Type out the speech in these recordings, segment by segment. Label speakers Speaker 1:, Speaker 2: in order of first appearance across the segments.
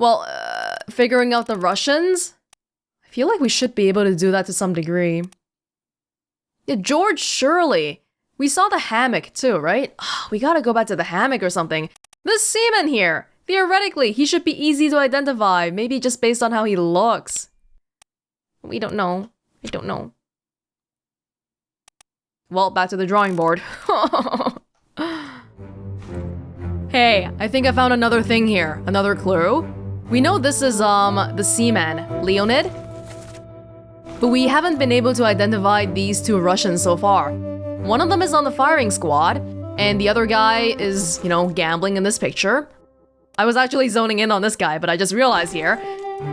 Speaker 1: Well, figuring out the Russians? I feel like we should be able to do that to some degree. Yeah, George Shirley. We saw the hammock too, right? We gotta go back to the hammock or something. This seaman here! Theoretically, he should be easy to identify, maybe just based on how he looks. We don't know. I don't know. Well, back to the drawing board. Hey, I think I found another thing here. Another clue. We know this is, the seaman, Leonid. But we haven't been able to identify these two Russians so far. One of them is on the firing squad, and the other guy is, gambling in this picture. I was actually zoning in on this guy, but I just realized here.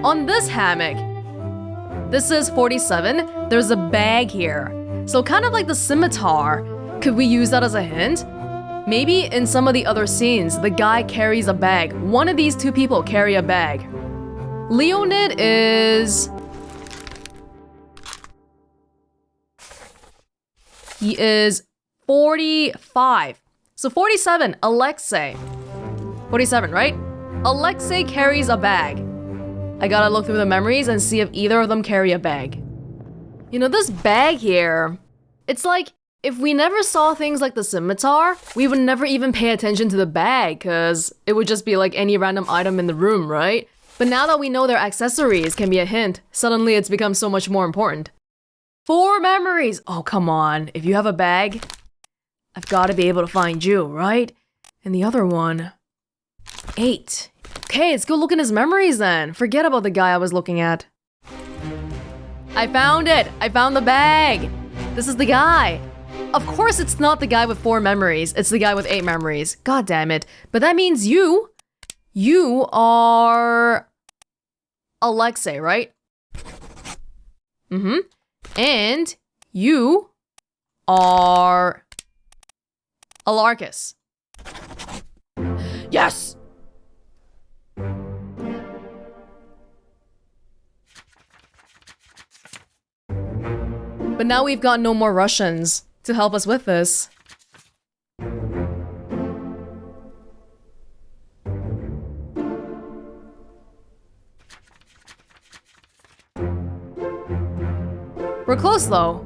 Speaker 1: On this hammock, this is 47, there's a bag here. So kind of like the scimitar. Could we use that as a hint? Maybe in some of the other scenes, the guy carries a bag. One of these two people carry a bag. Leonid is... He is 45. So 47, Alexei. 47, right? Alexei carries a bag. I gotta look through the memories and see if either of them carry a bag. This bag here, it's like, if we never saw things like the scimitar, we would never even pay attention to the bag, cause it would just be like any random item in the room, right? But now that we know their accessories can be a hint, suddenly it's become so much more important. 4 memories! Oh, come on. If you have a bag, I've gotta be able to find you, right? And the other one... 8. Okay, let's go look in his memories then. Forget about the guy I was looking at. I found it! I found the bag! This is the guy! Of course it's not the guy with 4 memories, it's the guy with 8 memories. God damn it. But that means you are... Alexei, right? Mm-hmm. And you are... Alarcus. Yes! But now we've got no more Russians to help us with this. We're close though.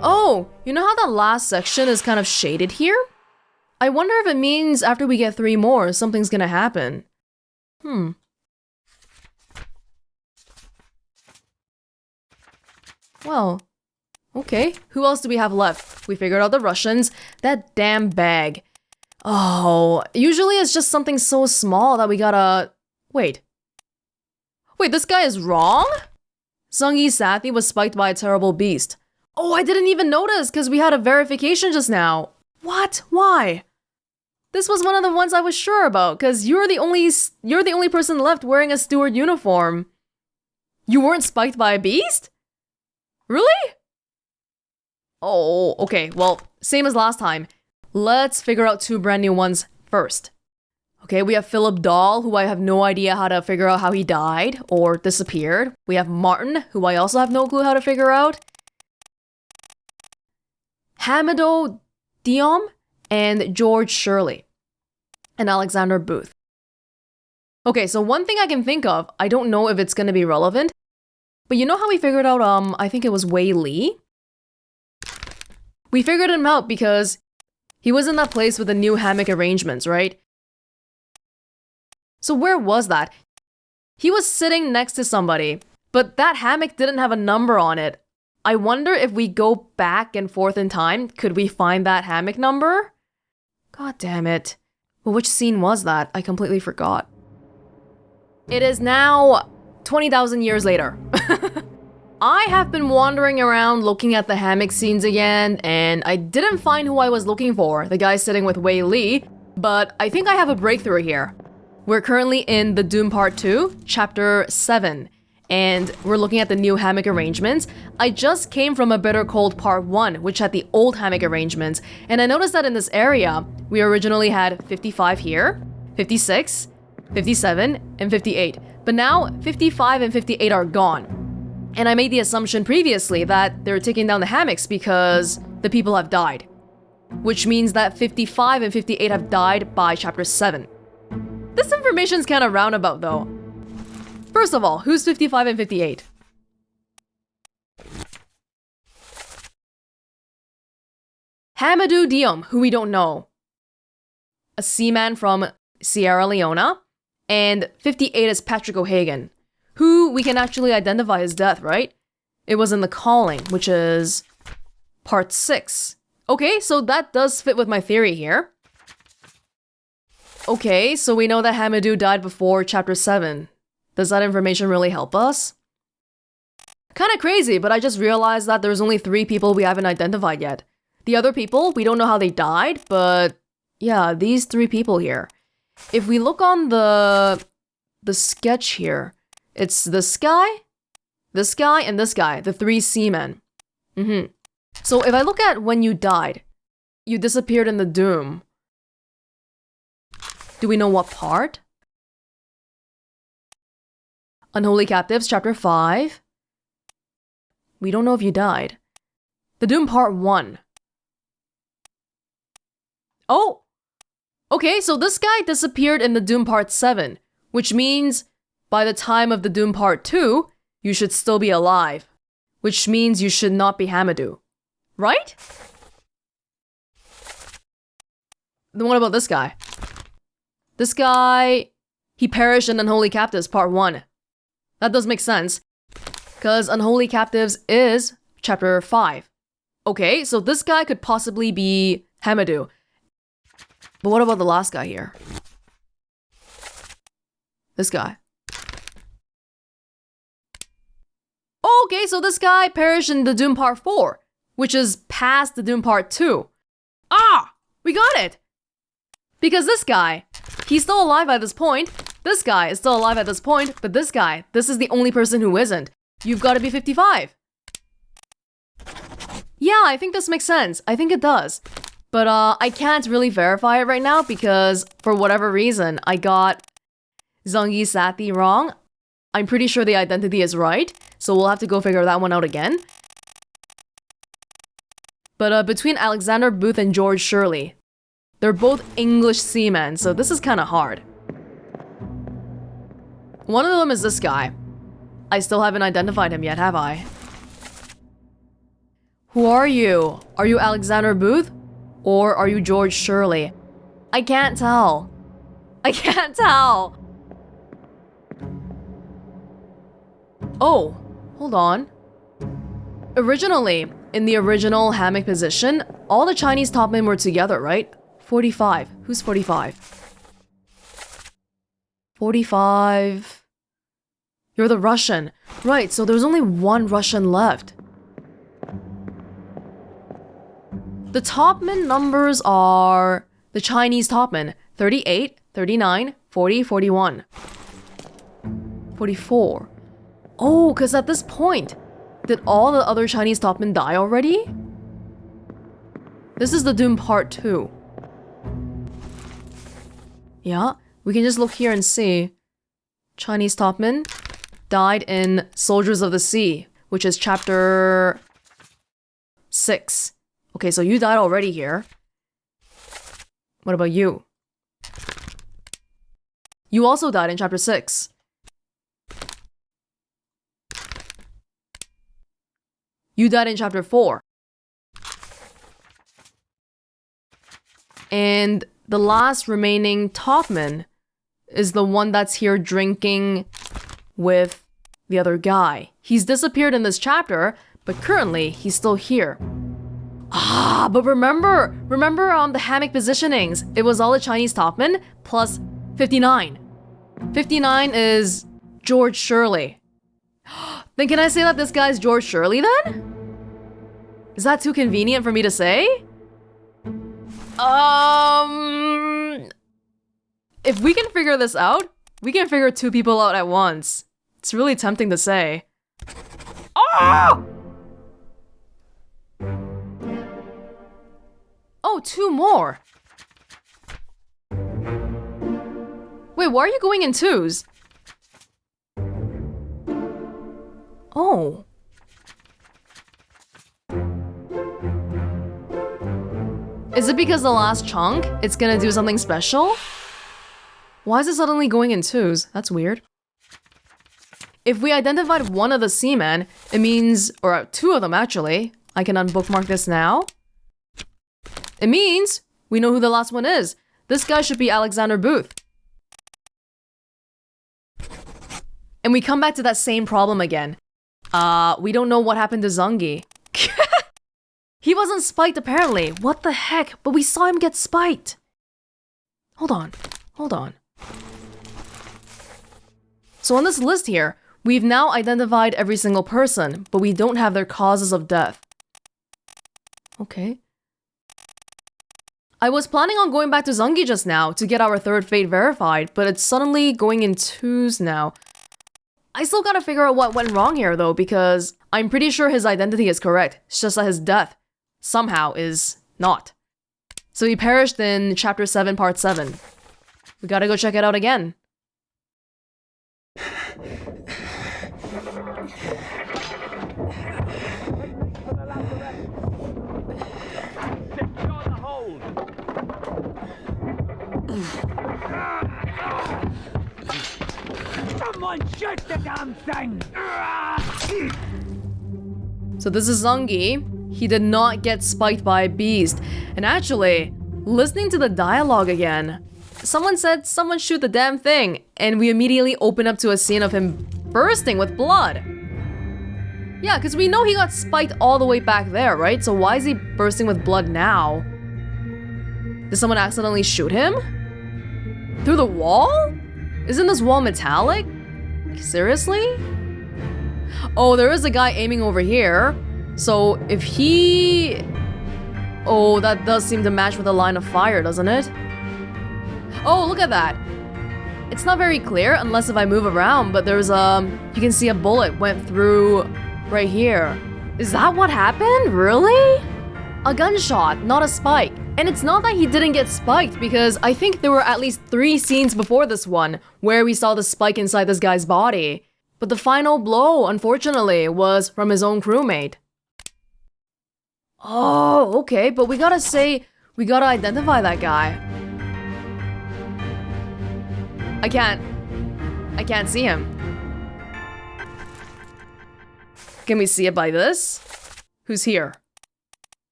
Speaker 1: Oh, you know how the last section is kind of shaded here? I wonder if it means after we get 3 more, something's gonna happen. Well, okay. Who else do we have left? We figured out the Russians. That damn bag. Oh, usually it's just something so small that we gotta... Wait, this guy is wrong? Sung-Yi Sathi was spiked by a terrible beast. Oh, I didn't even notice because we had a verification just now. What? Why? This was one of the ones I was sure about because you're the only person left wearing a steward uniform. You weren't spiked by a beast? Really? Oh, okay. Well, same as last time. Let's figure out 2 brand new ones first. Okay, we have Philip Dahl, who I have no idea how to figure out how he died or disappeared. We have Martin, who I also have no clue how to figure out. Hamido Diom and George Shirley. And Alexander Booth. Okay, so one thing I can think of, I don't know if it's gonna be relevant, but you know how we figured out, I think it was Wei Li? We figured him out because he was in that place with the new hammock arrangements, right? So where was that? He was sitting next to somebody, but that hammock didn't have a number on it. I wonder if we go back and forth in time, could we find that hammock number? God damn it. Well, which scene was that? I completely forgot. It is now 20,000 years later. I have been wandering around looking at the hammock scenes again, and I didn't find who I was looking for, the guy sitting with Wei Li, but I think I have a breakthrough here. We're currently in the Doom Part 2, Chapter 7, and we're looking at the new hammock arrangements. I just came from a Bitter Cold Part 1, which had the old hammock arrangements, and I noticed that in this area, we originally had 55 here, 56, 57, and 58, but now 55 and 58 are gone. And I made the assumption previously that they're taking down the hammocks because the people have died. Which means that 55 and 58 have died by Chapter 7. This information's kind of roundabout though. First of all, who's 55 and 58? Hamidou Diom, who we don't know. A seaman from Sierra Leone. And 58 is Patrick O'Hagan, who we can actually identify his death, right? It was in The Calling, which is part 6. Okay, so that does fit with my theory here. Okay, so we know that Hamidou died before chapter 7. Does that information really help us? Kinda crazy, but I just realized that there's only 3 people we haven't identified yet. The other people, we don't know how they died, but yeah, these 3 people here. If we look on the sketch here, it's this guy, and this guy, the 3 seamen. So if I look at when you died, you disappeared in the Doom. Do we know what part? Unholy Captives, chapter 5. We don't know if you died. The Doom part 1. Oh! Okay, so this guy disappeared in the Doom part 7, which means by the time of the Doom part 2, you should still be alive. Which means you should not be Hamidou. Right? Then what about this guy? This guy, he perished in Unholy Captives part 1. That does make sense, because Unholy Captives is chapter 5. Okay, so this guy could possibly be Hamidou. But what about the last guy here? This guy. Okay, so this guy perished in the Doom part 4, which is past the Doom part 2. Ah! We got it! Because this guy, he's still alive at this point. This guy is still alive at this point, but this guy, this is the only person who isn't. You've got to be 55. Yeah, I think this makes sense. I think it does. But I can't really verify it right now because for whatever reason, I got Zhangyi Sati wrong. I'm pretty sure the identity is right, so we'll have to go figure that one out again. But between Alexander Booth and George Shirley, they're both English seamen, so this is kind of hard. One of them is this guy. I still haven't identified him yet, have I? Who are you? Are you Alexander Booth? Or are you George Shirley? I can't tell. I can't tell. Oh, hold on. Originally, in the original hammock position, all the Chinese topmen were together, right? 45. Who's 45? 45. You're the Russian. Right, so there's only one Russian left. The topmen numbers are the Chinese topmen 38, 39, 40, 41. 44. Oh, because at this point, did all the other Chinese topmen die already? This is the Doom part 2. Yeah, we can just look here and see. Chinese topmen died in Soldiers of the Sea, which is chapter 6. Okay, so you died already here. What about you? You also died in chapter 6. You died in chapter 4. And the last remaining topman is the one that's here drinking with the other guy. He's disappeared in this chapter, but currently he's still here. Ah, but remember on the hammock positionings, it was all the Chinese topmen plus 59. 59 is George Shirley. Then can I say that this guy's George Shirley then? Is that too convenient for me to say? If we can figure this out, we can figure 2 people out at once. It's really tempting to say. Ah! Oh, 2 more. Wait, why are you going in 2s? Oh. Is it because the last chunk, it's gonna do something special? Why is it suddenly going in twos? That's weird. If we identified one of the seamen, it means, or two of them actually. I can unbookmark this now. It means we know who the last one is. This guy should be Alexander Booth. And we come back to that same problem again. We don't know what happened to Zungi. He wasn't spiked apparently. What the heck? But we saw him get spiked. Hold on. So on this list here, we've now identified every single person, but we don't have their causes of death. Okay. I was planning on going back to Zungi just now to get our third fate verified, but it's suddenly going in twos now. I still gotta figure out what went wrong here though, because I'm pretty sure his identity is correct. It's just that his death somehow is not. So he perished in chapter 7, part 7. We gotta go check it out again.
Speaker 2: Someone shoot the damn thing!
Speaker 1: So this is Zungi. He did not get spiked by a beast. And actually, listening to the dialogue again, someone said someone shoot the damn thing, and we immediately open up to a scene of him bursting with blood. Yeah, because we know he got spiked all the way back there, right? So why is he bursting with blood now? Did someone accidentally shoot him? Through the wall? Isn't this wall metallic? Seriously? Oh, there is a guy aiming over here. So if he... Oh, that does seem to match with the line of fire, doesn't it? Oh, look at that. It's not very clear unless if I move around, but there's you can see a bullet went through right here. Is that what happened? Really? A gunshot, not a spike. And it's not that he didn't get spiked, because I think there were at least 3 scenes before this one where we saw the spike inside this guy's body. But the final blow, unfortunately, was from his own crewmate. Oh, okay, but we gotta identify that guy. I can't see him. Can we see it by this? Who's here?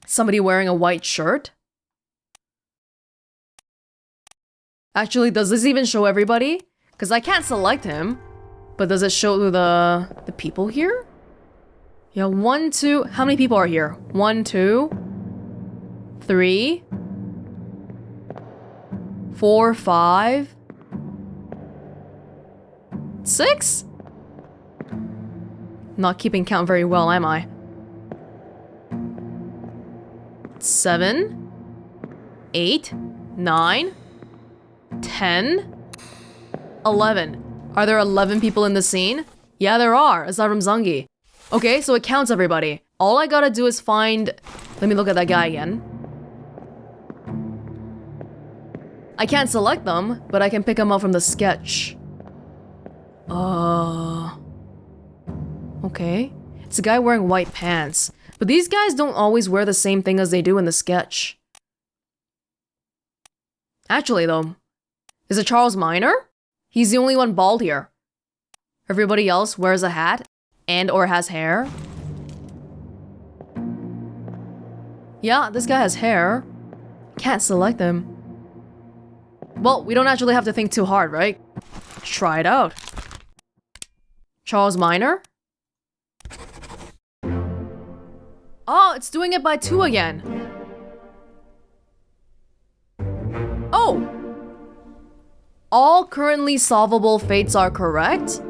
Speaker 1: Somebody wearing a white shirt? Actually, does this even show everybody? Because I can't select him. But does it show the people here? Yeah, 1, 2... How many people are here? 1, 2... 3... 4, 5... 6? Not keeping count very well, am I? 7... 8... 9... 10... 11. Are there 11 people in the scene? Yeah, there are, aside from Zungi. Okay, so it counts everybody. All I gotta do is find... Let me look at that guy again. I can't select them, but I can pick them up from the sketch. Okay. It's a guy wearing white pants. But these guys don't always wear the same thing as they do in the sketch. Actually, though, is it Charles Minor? He's the only one bald here. Everybody else wears a hat and or has hair. Yeah, this guy has hair. Can't select him. Well, we don't actually have to think too hard, right? Try it out. Charles Minor? Oh, it's doing it by 2 again. Oh! All currently solvable fates are correct?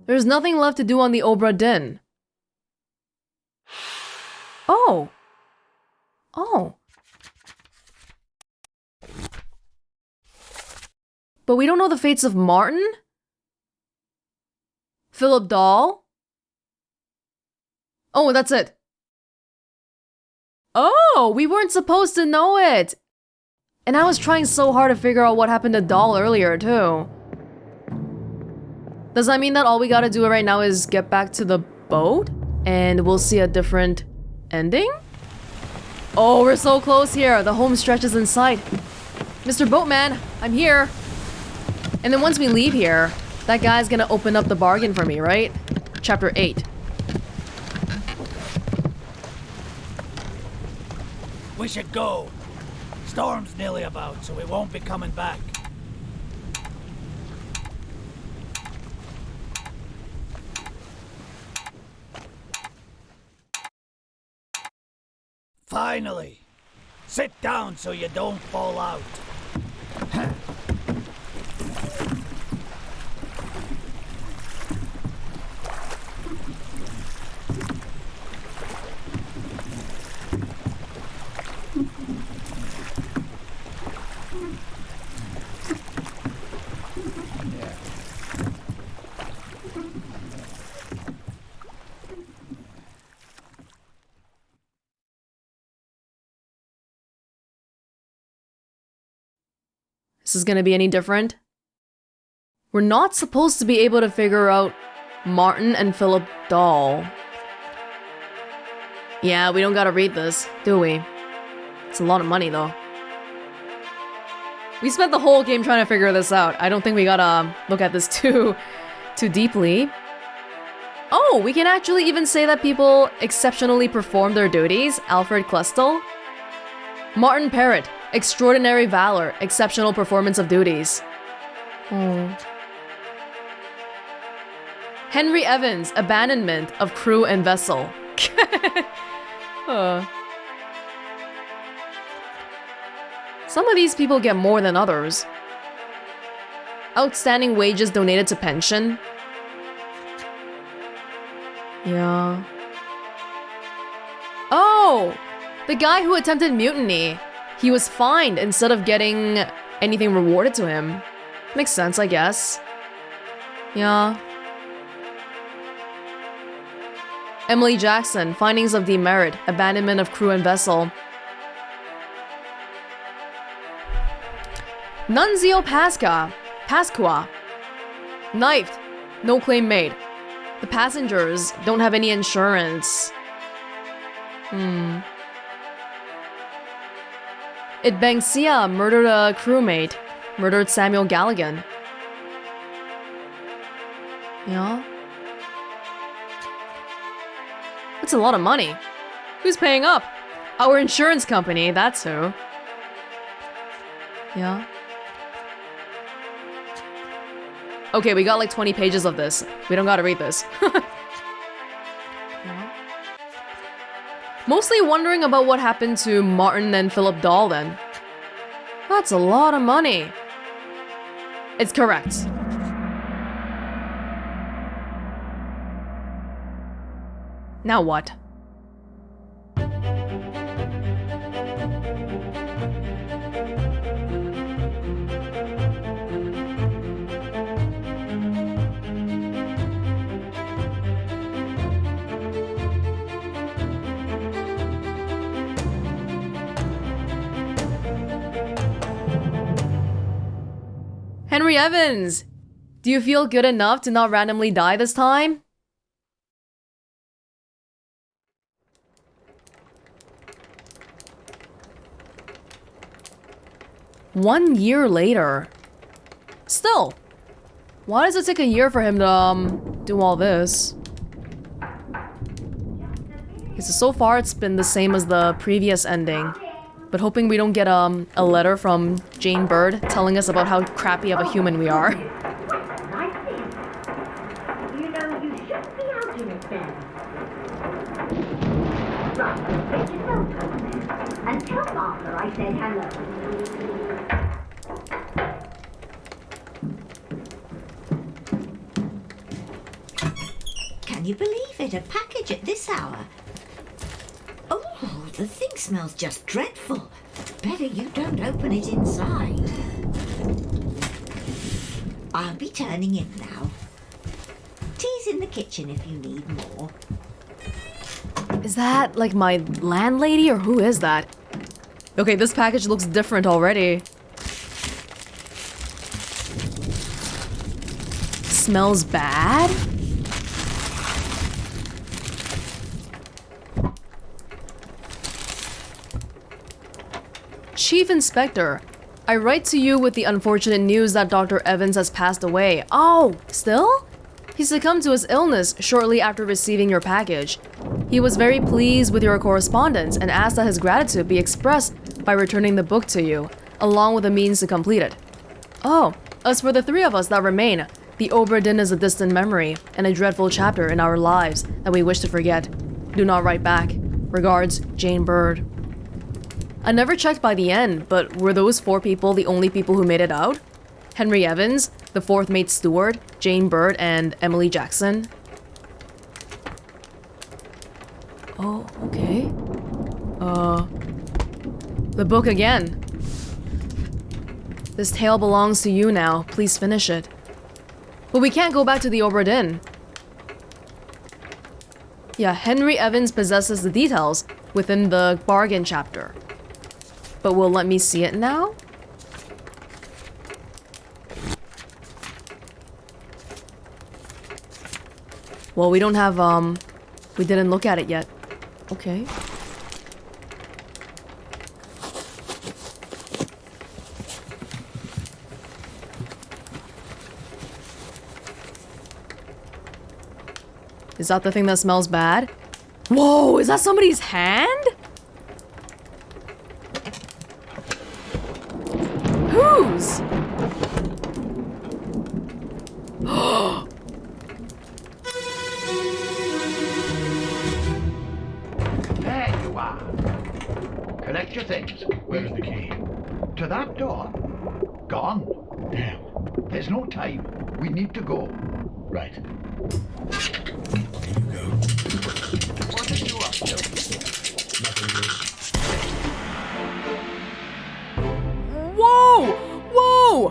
Speaker 1: There's nothing left to do on the Obra Dinn. Oh. Oh. But we don't know the fates of Martin? Philip Dahl? Oh, that's it. Oh, we weren't supposed to know it! And I was trying so hard to figure out what happened to Dahl earlier, too. Does that mean that all we gotta do right now is get back to the boat? And we'll see a different ending? Oh, we're so close here. The home stretch is in sight. Mr. Boatman, I'm here. And then once we leave here, that guy's gonna open up the bargain for me, right? Chapter 8.
Speaker 2: We should go. Storm's nearly about, so we won't be coming back. Finally! Sit down so you don't fall out.
Speaker 1: This is gonna be any different? We're not supposed to be able to figure out Martin and Philip Dahl. Yeah, we don't gotta read this, do we? It's a lot of money, though. We spent the whole game trying to figure this out. I don't think we gotta look at this too deeply. Oh, we can actually even say that people exceptionally perform their duties. Alfred Klestel. Martin Parrott. Extraordinary valor, exceptional performance of duties. Oh. Henry Evans, abandonment of crew and vessel. Some of these people get more than others. Outstanding wages donated to pension. Yeah. Oh! The guy who attempted mutiny. He was fined instead of getting anything rewarded to him. Makes sense, I guess. Yeah. Emily Jackson, findings of demerit, abandonment of crew and vessel. Nunzio Pasqua. Knifed. No claim made. The passengers don't have any insurance. Idbengsia murdered a crewmate. Murdered Samuel Galligan. Yeah. That's a lot of money. Who's paying up? Our insurance company, that's who. Yeah. Okay, we got like 20 pages of this. We don't gotta read this. Yeah. Mostly wondering about what happened to Martin and Philip Dahl then. That's a lot of money. It's correct. Now what? Henry Evans! Do you feel good enough to not randomly die this time? One year later. Still, why does it take a year for him to, do all this? So far it's been the same as the previous ending. But hoping we don't get a letter from Jane Bird telling us about how crappy of a human we are.
Speaker 3: You know, you shouldn't be out in it then. Right, take your phone call and tell Martha I said hello. Can you believe it? A package at this hour? Oh, the thing smells just dreadful. Better you don't open it inside. I'll be turning in now. Tea's in the kitchen if you need more.
Speaker 1: Is that like my landlady or who is that? Okay, this package looks different already. smells bad? Chief Inspector, I write to you with the unfortunate news that Dr. Evans has passed away. Oh, still? He succumbed to his illness shortly after receiving your package. He was very pleased with your correspondence and asked that his gratitude be expressed by returning the book to you, along with the means to complete it. Oh, as for the three of us that remain, the Obra Dinn is a distant memory and a dreadful chapter in our lives that we wish to forget. Do not write back. Regards, Jane Bird. I never checked by the end, but were those 4 people the only people who made it out? Henry Evans, the 4th mate Stewart, Jane Bird, and Emily Jackson? Oh, okay. The book again. This tale belongs to you now. Please finish it. But we can't go back to the Obra Dinn. Yeah, Henry Evans possesses the details within the bargain chapter. But will let me see it now? Well, we don't have, we didn't look at it yet. Okay. Is that the thing that smells bad? Whoa, is that somebody's hand? Whose?
Speaker 4: There you are. Collect your things.
Speaker 5: Where's the key?
Speaker 4: To that door. Gone.
Speaker 5: Damn.
Speaker 4: There's no time. We need to go.
Speaker 5: Right. Here you go.
Speaker 4: What are you up to?
Speaker 5: Nothing good.
Speaker 1: Whoa! Whoa!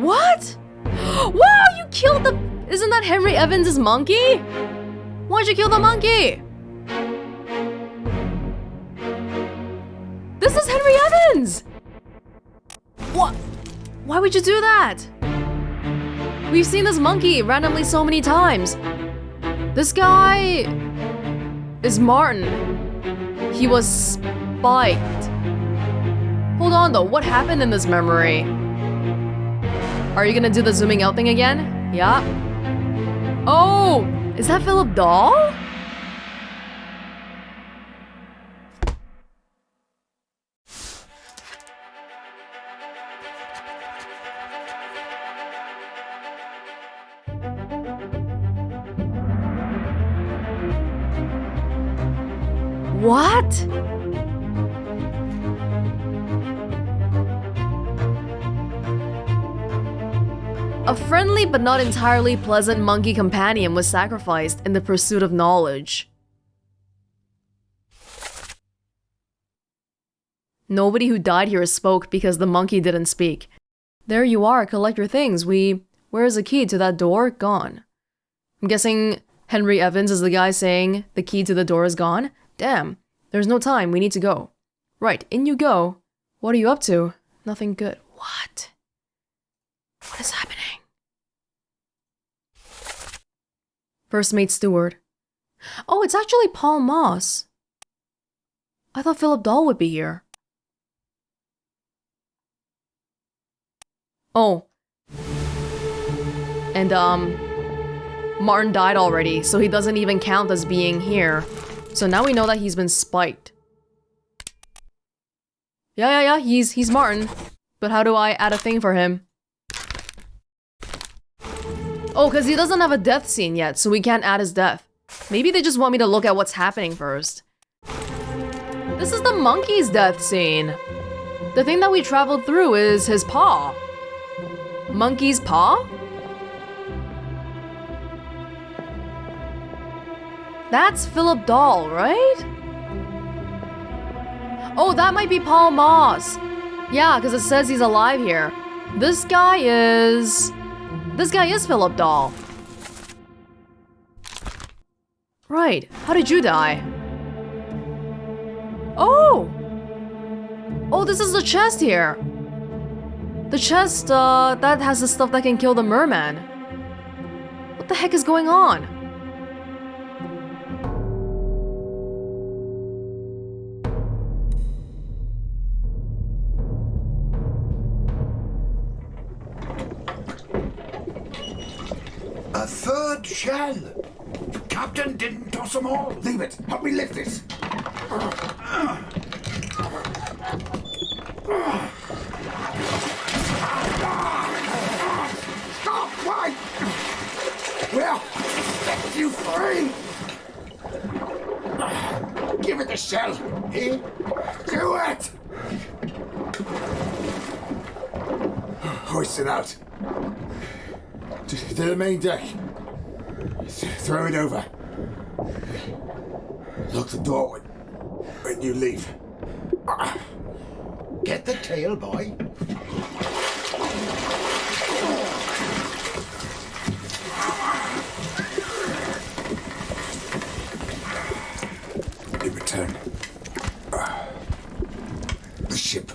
Speaker 1: What? Wow, you killed the... Isn't that Henry Evans' monkey? Why'd you kill the monkey? This is Henry Evans! What? Why would you do that? We've seen this monkey randomly so many times. This guy... is Martin. He was spiked. Hold on though, what happened in this memory? Are you gonna do the zooming out thing again? Yeah. Oh! Is that Philip Dahl? What? A friendly but not entirely pleasant monkey companion was sacrificed in the pursuit of knowledge. Nobody who died here spoke because the monkey didn't speak. There you are, collect your things. Where is the key to that door? Gone. I'm guessing Henry Evans is the guy saying the key to the door is gone? Damn, there's no time, we need to go. Right, in you go. What are you up to? Nothing good. What? What is happening? First mate Stewart. Oh, it's actually Paul Moss. I thought Philip Dahl would be here. Oh. And, Martin died already, so he doesn't even count as being here. So now we know that he's been spiked. Yeah, he's Martin. But how do I add a thing for him? Oh, because he doesn't have a death scene yet, so we can't add his death. Maybe they just want me to look at what's happening first. This is the monkey's death scene. The thing that we traveled through is his paw. Monkey's paw? That's Philip Dahl, right? Oh, that might be Paul Moss. Yeah, because it says he's alive here. This guy is Philip Dahl. Right, how did you die? Oh! Oh, this is the chest here. The chest, that has the stuff that can kill the merman. What the heck is going on?
Speaker 6: A third shell! Captain didn't toss them all! Leave it! Help me lift this! Stop! Why? Well, set you free! Give it the shell! Here? Do it! Hoist it out. To the main deck. Throw it over. Lock the door when you leave. Get the tail, boy. In return, the ship.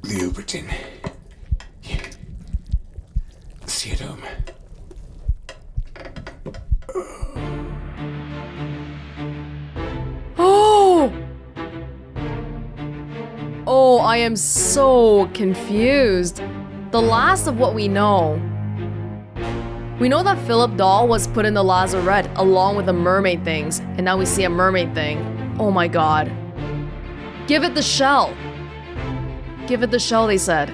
Speaker 6: The Obra Dinn. See it home.
Speaker 1: Oh! Oh, I am so confused. The last of what we know. We know that Philip Dahl was put in the lazarette along with the mermaid things, and now we see a mermaid thing. Oh my god. Give it the shell. Give it the shell, they said.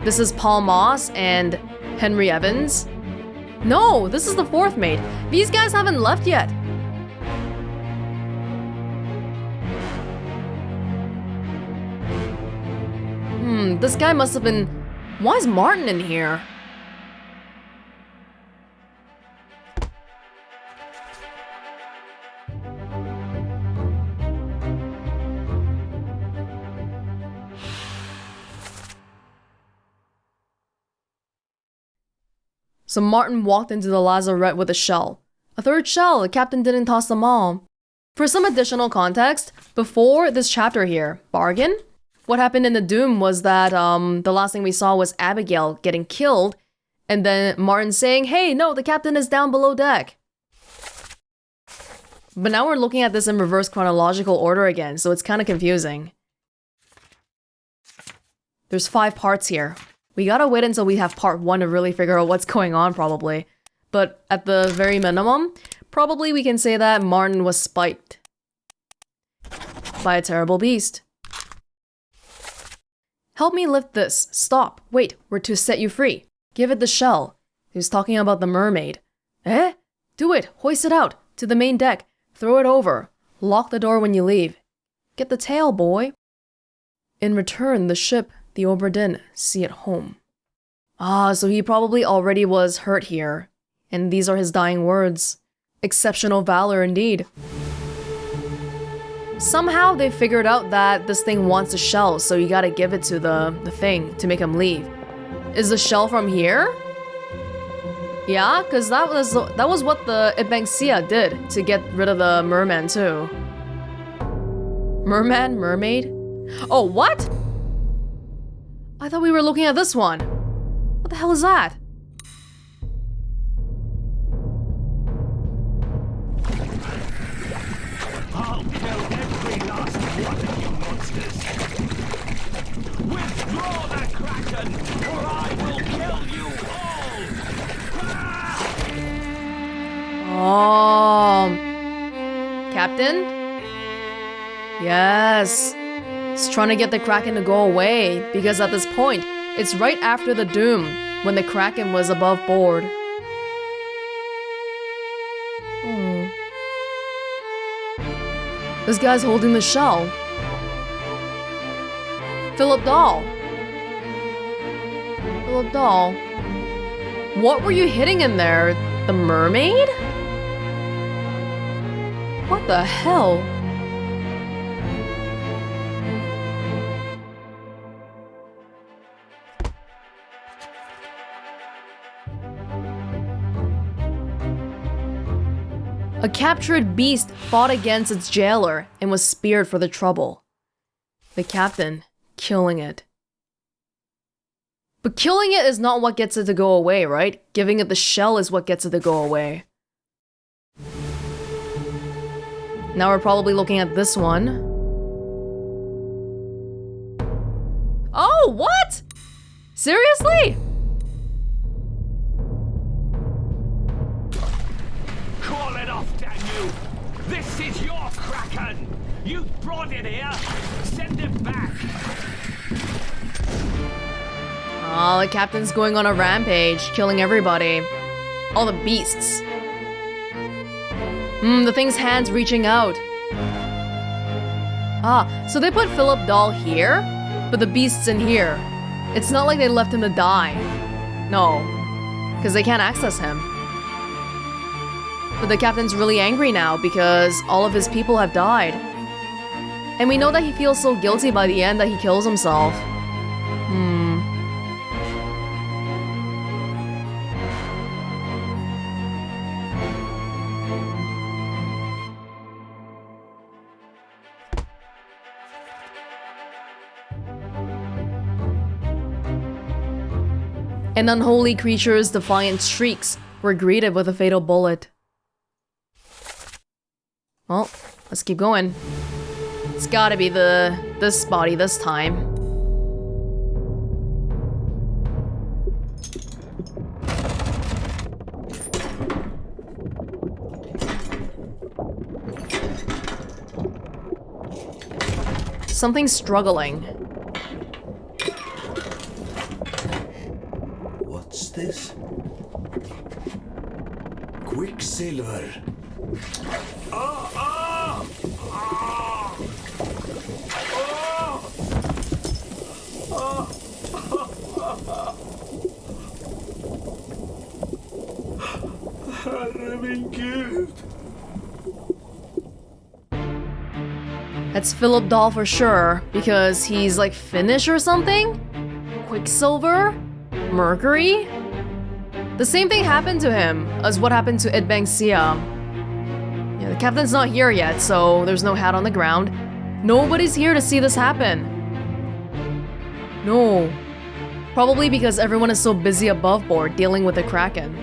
Speaker 1: This is Paul Moss and Henry Evans? No, this is the fourth mate. These guys haven't left yet. This guy must have been... Why is Martin in here? So Martin walked into the lazarette with a shell. A third shell, the captain didn't toss them all. For some additional context, before this chapter here, Bargain? What happened in the Doom was that the last thing we saw was Abigail getting killed, and then Martin saying, hey, no, the captain is down below deck. But now we're looking at this in reverse chronological order again, so it's kind of confusing. There's 5 parts here. We gotta wait until we have part 1 to really figure out what's going on, probably. But at the very minimum, probably we can say that Martin was spiked by a terrible beast. Help me lift this. Stop. Wait, we're to set you free. Give it the shell. He was talking about the mermaid. Eh? Do it. Hoist it out. To the main deck. Throw it over. Lock the door when you leave. Get the tail, boy. In return, the ship, the Obra Dinn, see it home. Ah, so he probably already was hurt here. And these are his dying words. Exceptional valor indeed. Somehow they figured out that this thing wants a shell, so you gotta give it to the thing to make him leave. Is the shell from here? Yeah, because that was what the Ibanksia did to get rid of the merman too. Merman? Mermaid? Oh, what? I thought we were looking at this one. What the hell is that?
Speaker 2: I'll kill every last one of you monsters. Withdraw the Kraken, or I will kill you all!
Speaker 1: Captain? Yes. He's trying to get the Kraken to go away, because at this point, it's right after the Doom, when the Kraken was above board. Oh. This guy's holding the shell. Philip Dahl. Philip Dahl. What were you hitting in there? The mermaid? What the hell? A captured beast fought against its jailer and was speared for the trouble. The captain killing it. But killing it is not what gets it to go away, right? Giving it the shell is what gets it to go away. Now we're probably looking at this one. Oh, what? Seriously?
Speaker 7: Call it off, damn you! This is your Kraken! You brought it here! Send it back!
Speaker 1: Oh, the captain's going on a rampage, killing everybody. All the beasts. The thing's hands reaching out. Ah, so they put Philip Dahl here, but the beast's in here. It's not like they left him to die. No, because they can't access him. But the captain's really angry now because all of his people have died. And we know that he feels so guilty by the end that he kills himself. And unholy creatures' defiant shrieks were greeted with a fatal bullet. Well, let's keep going. It's gotta be this body this time. Something's struggling.
Speaker 6: What's this? Quicksilver. Herre min Gud.
Speaker 1: That's Philip Dahl for sure, because he's like Finnish or something? Quicksilver? Mercury? The same thing happened to him as what happened to Edbangsia. Yeah, the captain's not here yet, so there's no hat on the ground. Nobody's here to see this happen. No. Probably because everyone is so busy above board dealing with the Kraken.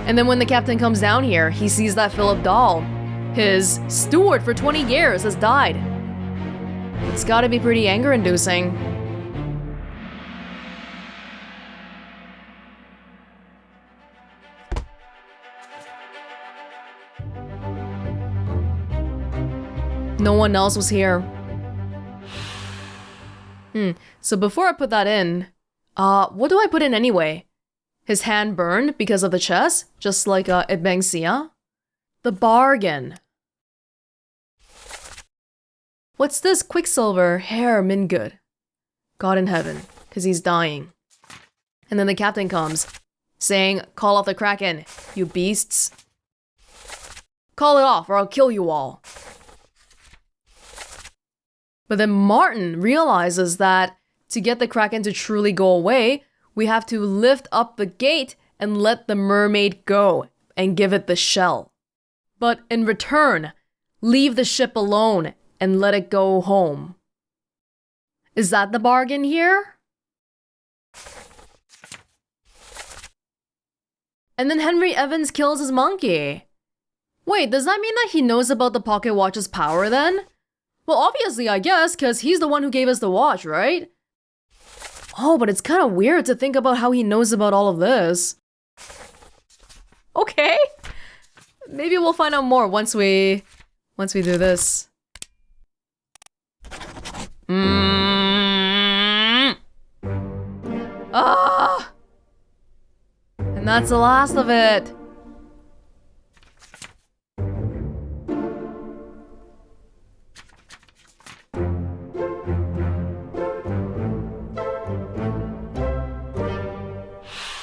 Speaker 1: And then when the captain comes down here, he sees that Philip Dahl, his steward for 20 years, has died. It's gotta be pretty anger-inducing. No one else was here. So before I put that in, what do I put in anyway? His hand burned because of the chest, just like Edbangsia. The bargain. What's this Quicksilver Hair Mingood? God in heaven, because he's dying. And then the captain comes, saying, "Call off the Kraken, you beasts. Call it off or I'll kill you all." But then Martin realizes that to get the Kraken to truly go away, we have to lift up the gate and let the mermaid go and give it the shell. But in return, leave the ship alone and let it go home. Is that the bargain here? And then Henry Evans kills his monkey. Wait, does that mean that he knows about the pocket watch's power then? Well, obviously, I guess, because he's the one who gave us the watch, right? Oh, but it's kind of weird to think about how he knows about all of this. Okay. Maybe we'll find out more once we do this. Ah! And that's the last of it.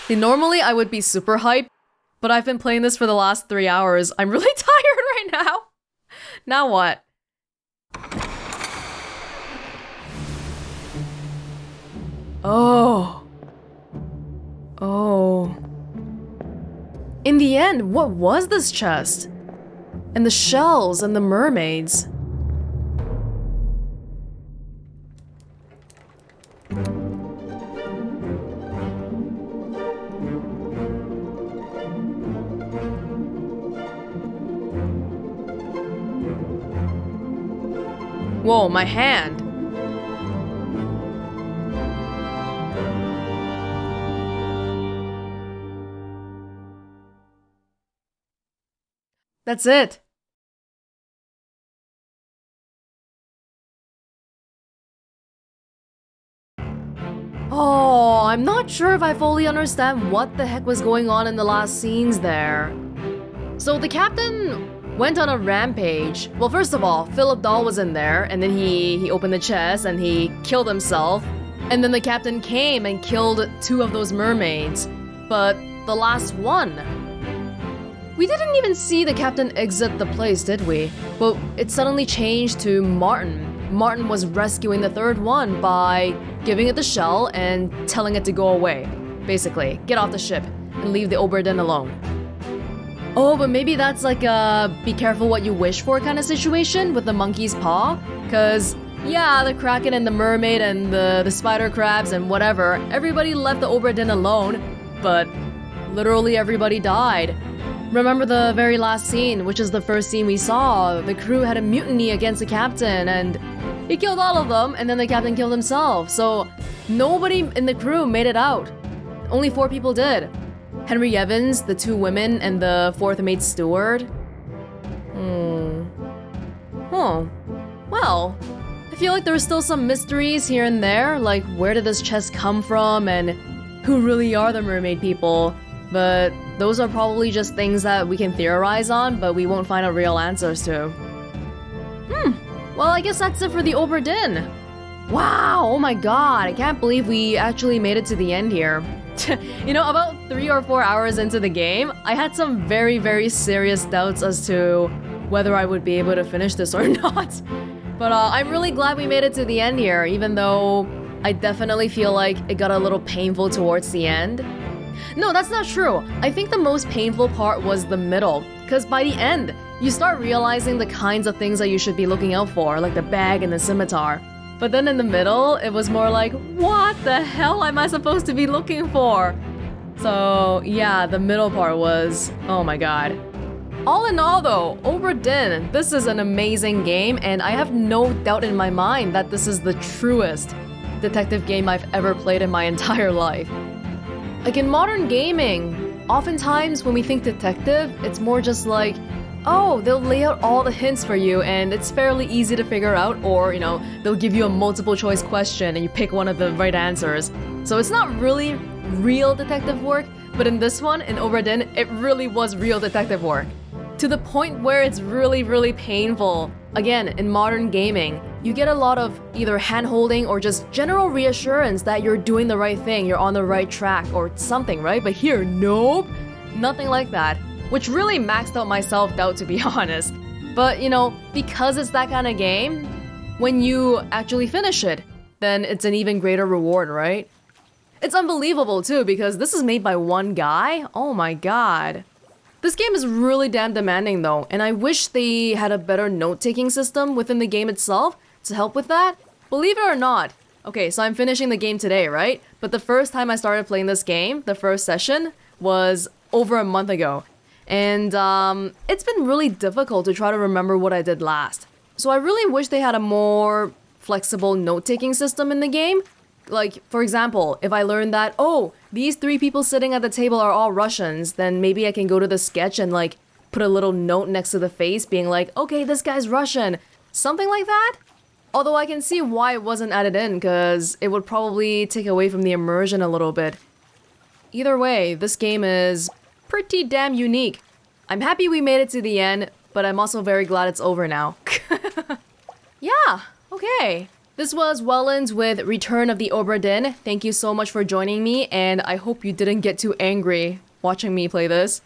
Speaker 1: See, normally I would be super hyped, but I've been playing this for the last 3 hours. I'm really tired right now. Now what? Oh. Oh. In the end, what was this chest? And the shells and the mermaids? Whoa, my hand. That's it. Oh, I'm not sure if I fully understand what the heck was going on in the last scenes there. So the captain went on a rampage. Well, first of all, Philip Dahl was in there, and then he opened the chest and he killed himself. And then the captain came and killed 2 of those mermaids. But the last one... We didn't even see the captain exit the place, did we? But it suddenly changed to Martin. Martin was rescuing the 3rd one by giving it the shell and telling it to go away. Basically, get off the ship and leave the Obra Dinn alone. Oh, but maybe that's like a be careful what you wish for kind of situation with the monkey's paw? Cause yeah, the kraken and the mermaid and the spider crabs and whatever, everybody left the Obra Dinn alone, but literally everybody died. Remember the very last scene, which is the first scene we saw? The crew had a mutiny against the captain and he killed all of them, and then the captain killed himself. So nobody in the crew made it out. Only 4 people did. Henry Evans, the 2 women, and the 4th mate steward. Well, I feel like there's still some mysteries here and there, like where did this chest come from and who really are the mermaid people. But those are probably just things that we can theorize on, but we won't find out real answers to. Well, I guess that's it for the Obra Dinn. Wow, oh my god, I can't believe we actually made it to the end here. You know, about 3 or 4 hours into the game, I had some very, very serious doubts as to whether I would be able to finish this or not. But I'm really glad we made it to the end here, even though I definitely feel like it got a little painful towards the end. No, that's not true. I think the most painful part was the middle, because by the end, you start realizing the kinds of things that you should be looking out for, like the bag and the scimitar. But then in the middle, it was more like, what the hell am I supposed to be looking for? So yeah, the middle part was, oh my god. All in all though, Obra Dinn, this is an amazing game, and I have no doubt in my mind that this is the truest detective game I've ever played in my entire life. Like in modern gaming, oftentimes when we think detective, it's more just like, oh, they'll lay out all the hints for you and it's fairly easy to figure out, or, you know, they'll give you a multiple choice question and you pick one of the right answers. So it's not really real detective work, but in this one, in Obra Dinn, it really was real detective work. To the point where it's really, really painful. Again, in modern gaming, you get a lot of either hand-holding or just general reassurance that you're doing the right thing, you're on the right track or something, right? But here, nope, nothing like that. Which really maxed out my self-doubt, to be honest. But, you know, because it's that kind of game, when you actually finish it, then it's an even greater reward, right? It's unbelievable, too, because this is made by one guy. Oh my god. This game is really damn demanding, though, and I wish they had a better note-taking system within the game itself to help with that. Believe it or not. Okay, so I'm finishing the game today, right? But the first time I started playing this game, the first session, was over a month ago. And it's been really difficult to try to remember what I did last. So I really wish they had a more flexible note-taking system in the game. Like, for example, if I learned that, oh, these 3 people sitting at the table are all Russians, then maybe I can go to the sketch and, like, put a little note next to the face being like, okay, this guy's Russian. Something like that? Although I can see why it wasn't added in, because it would probably take away from the immersion a little bit. Either way, this game is pretty damn unique. I'm happy we made it to the end, but I'm also very glad it's over now. Yeah, okay. This was Welonz with Return of the Obra Dinn. Thank you so much for joining me, and I hope you didn't get too angry watching me play this.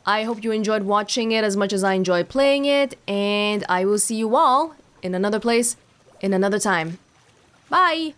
Speaker 1: I hope you enjoyed watching it as much as I enjoyed playing it, and I will see you all in another place, in another time. Bye!